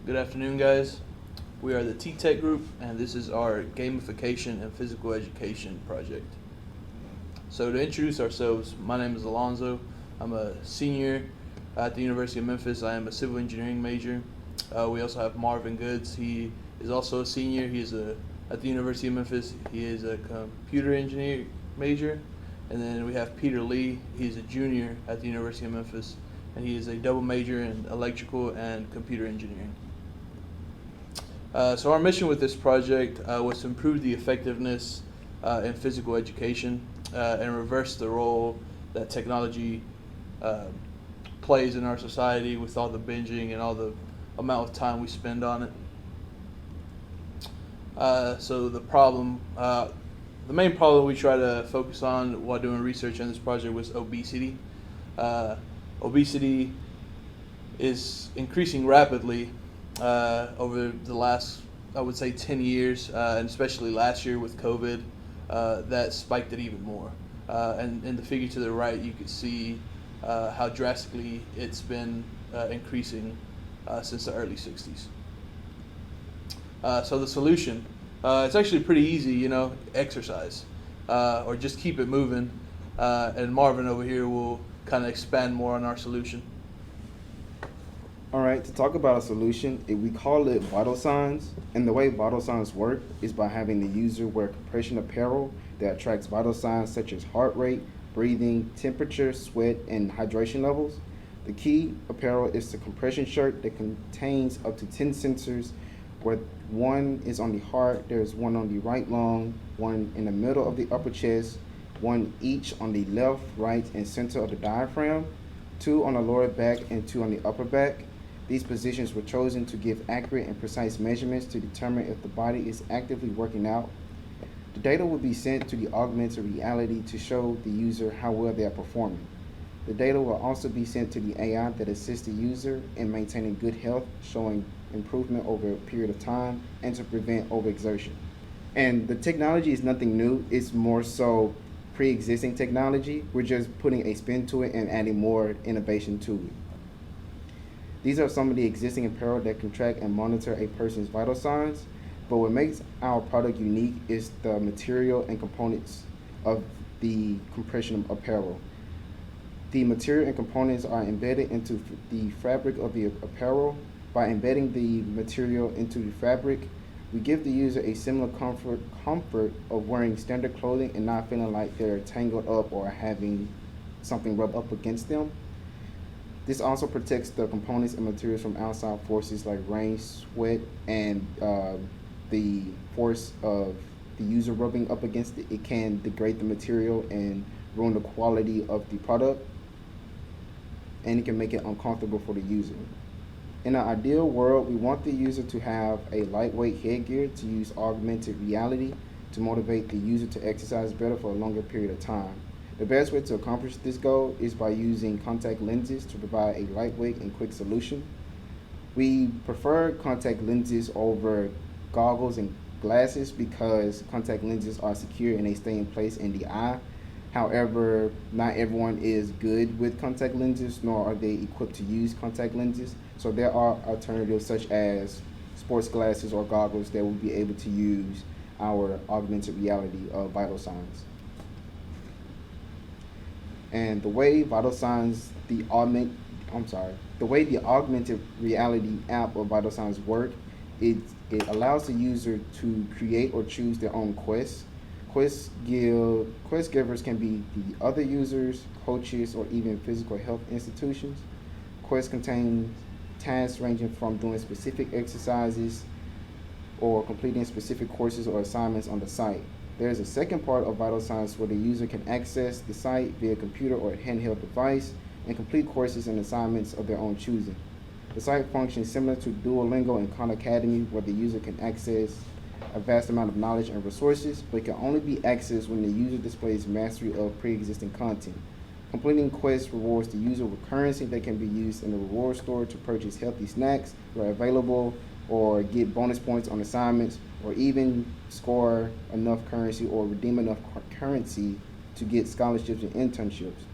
Good afternoon, guys. We are the Ttech group, and this is our Gamification and Physical Education project. So to introduce ourselves, my name is Alonzo. I'm a senior at the University of Memphis. I am a civil engineering major. We also have Marvin Goods. He is also a senior. At the University of Memphis. He is a computer engineer major. And then we have Peter Lee. He's a junior at the University of Memphis, and he is a double major in electrical and computer engineering. So our mission with this project was to improve the effectiveness in physical education and reverse the role that technology plays in our society with all the binging and all the amount of time we spend on it. So the main problem we try to focus on while doing research on this project was obesity. Obesity is increasing rapidly over the last, I would say, 10 years, and especially last year with COVID, that spiked it even more. And in the figure to the right, you can see how drastically it's been increasing since the early 60s. So the solution, it's actually pretty easy, exercise, or just keep it moving. And Marvin over here will kind of expand more on our solution. All right, to talk about a solution, we call it vital signs. And the way vital signs work is by having the user wear compression apparel that tracks vital signs such as heart rate, breathing, temperature, sweat, and hydration levels. The key apparel is the compression shirt that contains up to 10 sensors, where one is on the heart, there's one on the right lung, one in the middle of the upper chest, one each on the left, right, and center of the diaphragm, two on the lower back, and two on the upper back. These positions were chosen to give accurate and precise measurements to determine if the body is actively working out. The data will be sent to the augmented reality to show the user how well they are performing. The data will also be sent to the AI that assists the user in maintaining good health, showing improvement over a period of time, and to prevent overexertion. And the technology is nothing new, it's more so pre-existing technology. We're just putting a spin to it and adding more innovation to it. These are some of the existing apparel that can track and monitor a person's vital signs, but what makes our product unique is the material and components of the compression apparel. The material and components are embedded into the fabric of the apparel. By embedding the material into the fabric, we give the user a similar comfort of wearing standard clothing and not feeling like they're tangled up or having something rub up against them. This also protects the components and materials from outside forces like rain, sweat, and the force of the user rubbing up against it. It can degrade the material and ruin the quality of the product, and it can make it uncomfortable for the user. In an ideal world, we want the user to have a lightweight headgear to use augmented reality to motivate the user to exercise better for a longer period of time. The best way to accomplish this goal is by using contact lenses to provide a lightweight and quick solution. We prefer contact lenses over goggles and glasses because contact lenses are secure and they stay in place in the eye. However, not everyone is good with contact lenses, nor are they equipped to use contact lenses. So there are alternatives such as sports glasses or goggles that will be able to use our augmented reality vital signs. And the way the way the augmented reality app of vital signs work, it allows the user to create or choose their own quests. Quest givers can be the other users, coaches, or even physical health institutions. Quests contain tasks ranging from doing specific exercises or completing specific courses or assignments on the site. There is a second part of vital signs where the user can access the site via computer or handheld device and complete courses and assignments of their own choosing. The site functions similar to Duolingo and Khan Academy, where the user can access a vast amount of knowledge and resources, but can only be accessed when the user displays mastery of pre-existing content. Completing quests rewards the user with currency that can be used in the reward store to purchase healthy snacks that are available, or get bonus points on assignments, or even score enough currency or redeem enough currency to get scholarships and internships.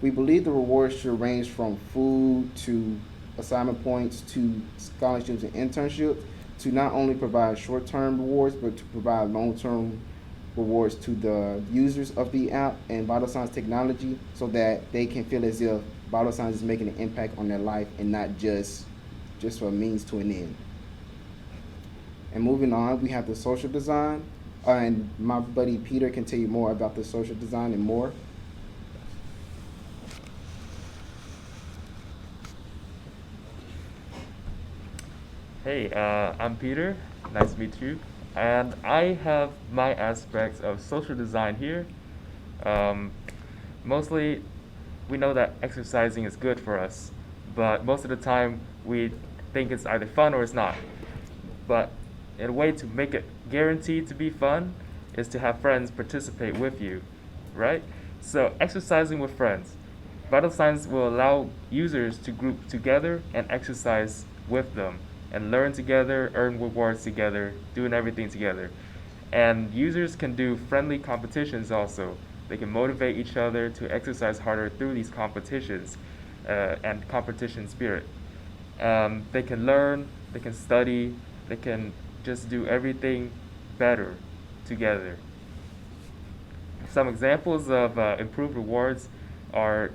We believe the rewards should range from food to assignment points to scholarships and internships to not only provide short-term rewards, but to provide long-term rewards to the users of the app and vital signs technology so that they can feel as if vital signs is making an impact on their life and not just for a means to an end. And moving on, we have the social design, and my buddy Peter can tell you more about the social design and more. Hey, I'm Peter. Nice to meet you. And I have my aspects of social design here. Um, Mostly, we know that exercising is good for us, but most of the time we think it's either fun or it's not. But in a way to make it guaranteed to be fun is to have friends participate with you, right? So exercising with friends. Vital signs will allow users to group together and exercise with them and learn together, earn rewards together, doing everything together. And users can do friendly competitions also. They can motivate each other to exercise harder through these competitions and competition spirit. They can learn, they can study, they can just do everything better together. Some examples of improved rewards are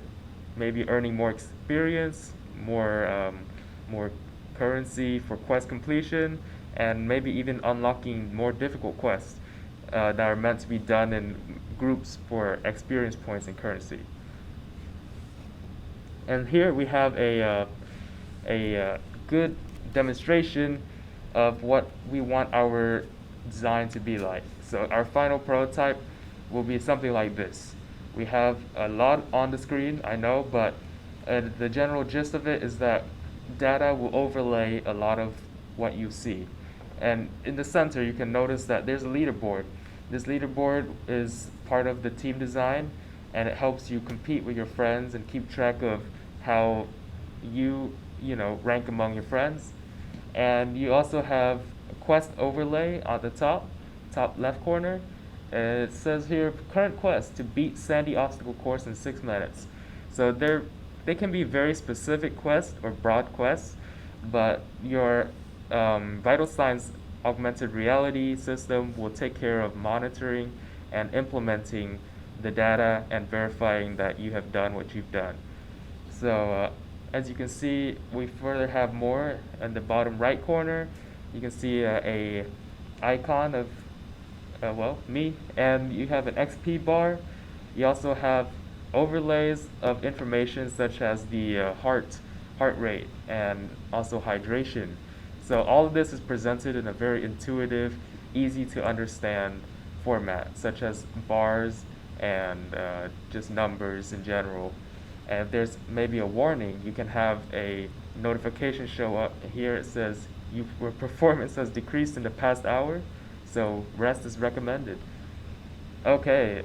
maybe earning more experience, more currency for quest completion, and maybe even unlocking more difficult quests that are meant to be done in groups for experience points and currency. And here we have a good demonstration of what we want our design to be like. So our final prototype will be something like this. We have a lot on the screen, I know, but the general gist of it is that data will overlay a lot of what you see. And in the center, you can notice that there's a leaderboard. This leaderboard is part of the team design, and it helps you compete with your friends and keep track of how you rank among your friends. And you also have a quest overlay on the top left corner. It says here, current quest to beat Sandy obstacle course in 6 minutes. So they can be very specific quests or broad quests, but your vital signs augmented reality system will take care of monitoring and implementing the data and verifying that you have done what you've done. So as you can see, we further have more in the bottom right corner. You can see a icon of me, and you have an XP bar. You also have overlays of information such as the heart rate and also hydration. So all of this is presented in a very intuitive, easy to understand format, such as bars and just numbers in general. And if there's maybe a warning, you can have a notification show up. Here it says your performance has decreased in the past hour, so rest is recommended. Okay,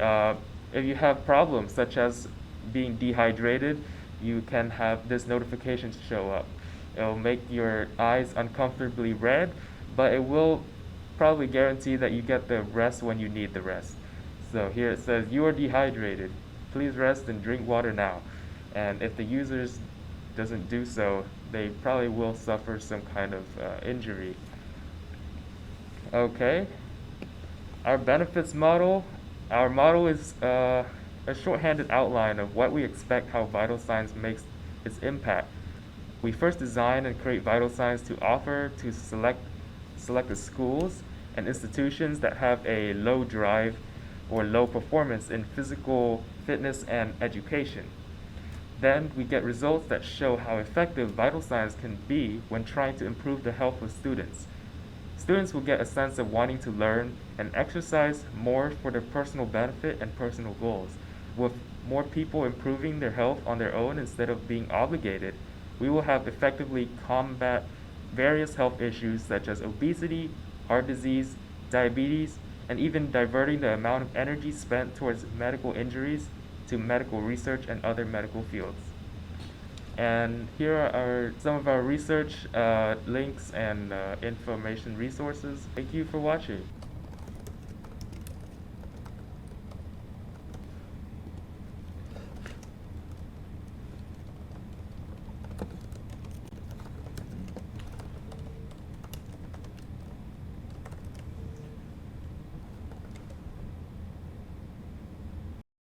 if you have problems such as being dehydrated, you can have this notification show up. It'll make your eyes uncomfortably red, but it will probably guarantee that you get the rest when you need the rest. So here it says, you are dehydrated. Please rest and drink water now. And if the users doesn't do so, they probably will suffer some kind of injury. Okay. Our benefits model. Our model is a shorthanded outline of what we expect how vital signs makes its impact. We first design and create vital signs to offer to select the schools and institutions that have a low drive or low performance in physical fitness and education. Then we get results that show how effective vital signs can be when trying to improve the health of students. Students will get a sense of wanting to learn and exercise more for their personal benefit and personal goals. With more people improving their health on their own instead of being obligated, we will have effectively combat various health issues such as obesity, heart disease, diabetes, and even diverting the amount of energy spent towards medical injuries to medical research and other medical fields. And here are some of our research links and information resources. Thank you for watching.